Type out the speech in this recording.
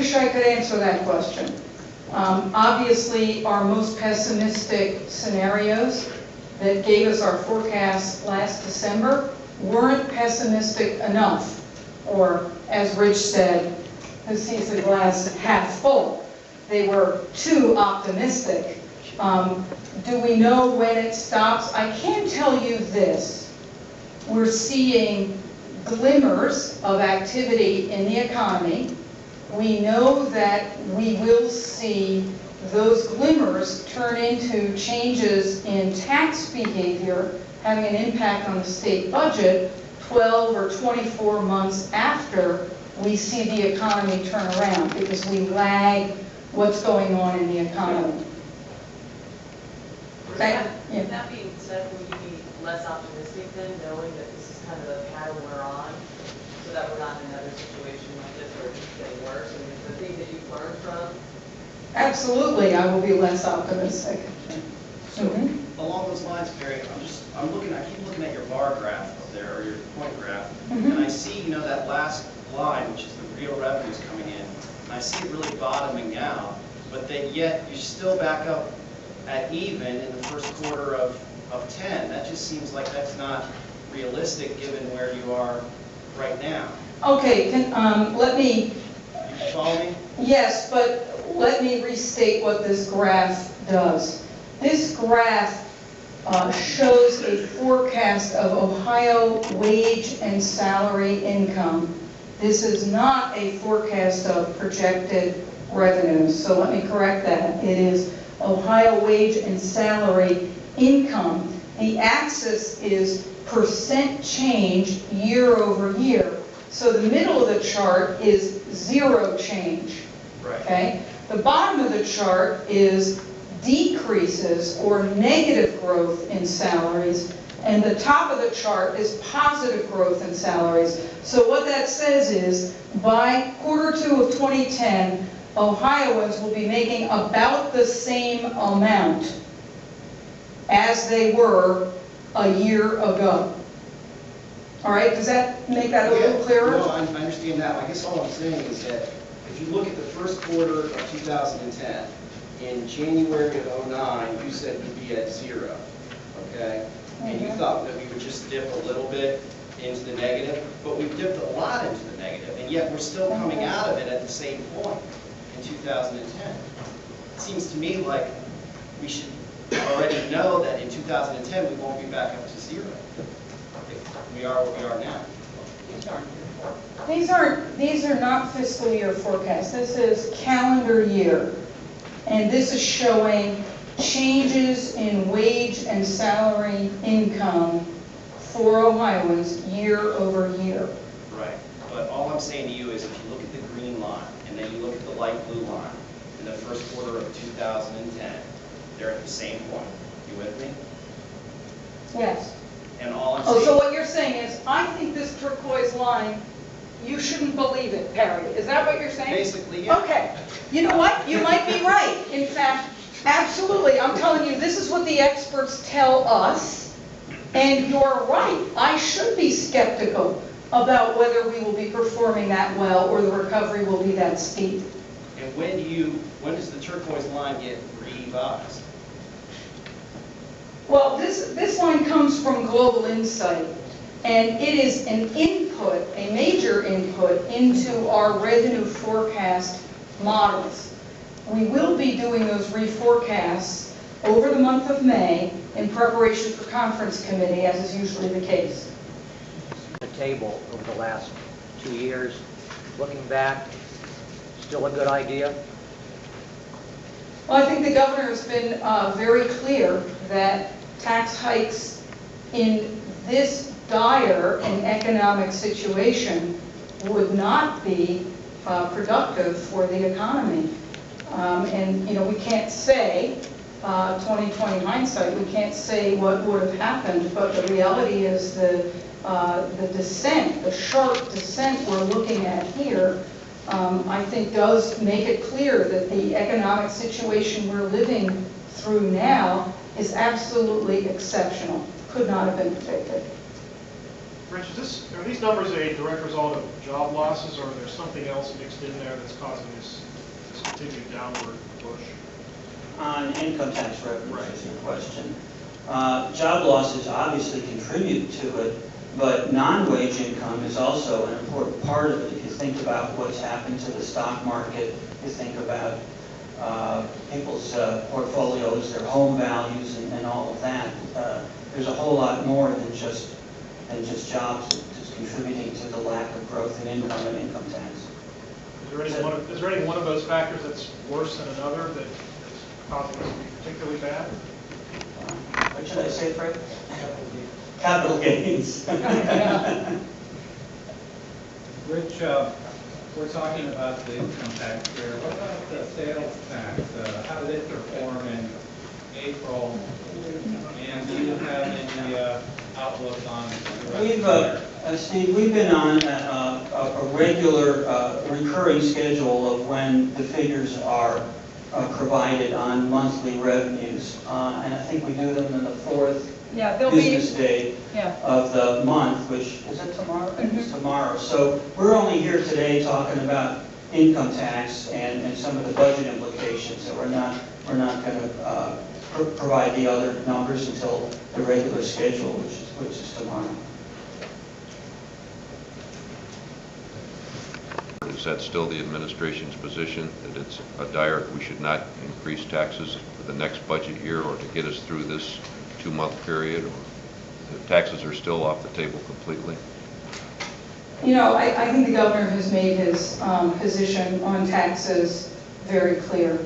wish I could answer that question. Obviously, our most pessimistic scenarios that gave us our forecast last December weren't pessimistic enough, or as Rich said, who sees the glass half full. They were too optimistic. Do we know when it stops? I can tell you this. We're seeing glimmers of activity in the economy. We know that we will see those glimmers turn into changes in tax behavior having an impact on the state budget 12 or 24 months after we see the economy turn around, because we lag what's going on in the economy. That being said, would you be less optimistic then, knowing that this is kind of the pattern we're on, so that we're not in another situation like this where it's just getting worse? I mean, the things that you've learned from? Absolutely, I will be less optimistic. So along those lines, Pari, I keep looking at your bar graph up there, or your point graph, and I see, that last line, which is the real revenues coming in, and I see it really bottoming out, but that yet you're still back up at even in the first quarter of 10. That just seems like that's not realistic given where you are right now. Okay, let me... You follow me? Yes, but let me restate what this graph does. This graph shows a forecast of Ohio wage and salary income. This is not a forecast of projected revenues, so let me correct that. It is Ohio wage and salary income. The axis is percent change year over year. So the middle of the chart is zero change. Right. Okay? The bottom of the chart is decreases or negative growth in salaries, and the top of the chart is positive growth in salaries. So what that says is, by quarter 2 of 2010, Ohioans will be making about the same amount as they were a year ago. All right, does that make that a little clearer? No, I understand that. I guess all I'm saying is that if you look at the first quarter of 2010, in January of 2009, you said you'd be at 0, okay? And you thought that we would just dip a little bit into the negative, but we've dipped a lot into the negative, and yet we're still coming out of it at the same point in 2010. It seems to me like we should already know that in 2010 we won't be back up to 0. If we are what we are now. These are not fiscal year forecasts. This is calendar year. And this is showing changes in wage and salary income for Ohioans year over year. Right. But all I'm saying to you is if you look at the green line and then you look at the light blue line in the first quarter of 2010, they're at the same point. You with me? Yes. And all I'm saying... Oh, so what you're saying is, I think this turquoise line, you shouldn't believe it, Pari. Is that what you're saying? Basically, yeah. Okay. You know what? You might be right. In fact, absolutely. I'm telling you, this is what the experts tell us. And you're right. I should be skeptical about whether we will be performing that well or the recovery will be that steep. And when does the turquoise line get revised? Well, this line comes from Global Insight, and it is an input, a major input into our revenue forecast models. We will be doing those reforecasts over the month of May in preparation for conference committee, as is usually the case. The table over the last 2 years, looking back, still a good idea? Well, I think the governor has been very clear that tax hikes in this dire and economic situation would not be productive for the economy. And we can't say, 20/20 hindsight, we can't say what would have happened, but the reality is the descent, the sharp descent we're looking at here, I think does make it clear that the economic situation we're living through now is absolutely exceptional. Could not have been predicted. Rich, are these numbers a direct result of job losses, or is there something else mixed in there that's causing this continued downward push? On income tax revenue, is your question. Job losses obviously contribute to it, but non-wage income is also an important part of it. If you think about what's happened to the stock market, you think about people's portfolios, their home values, and all of that. There's a whole lot more than just jobs that's contributing to the lack of growth in income and income tax. Is there any one of those factors that's worse than another that's causing this to be particularly bad? What should I say, Fred? Capital gains. Rich, we're talking about the income tax here. What about the sales tax? How did it perform in April? And do you have any outlook on the rest of the year? Steve, we've been on a regular recurring schedule of when the figures are provided on monthly revenues. And I think we do them in the fourth business day of the month, which, is it tomorrow? I think it's tomorrow. So we're only here today talking about income tax and some of the budget implications. So we're not going to provide the other numbers until the regular schedule, which is tomorrow. Is that still the administration's position, that it's a dire, we should not increase taxes for the next budget year or to get us through this 2-month period, or the taxes are still off the table completely? You know, I think the governor has made his position on taxes very clear.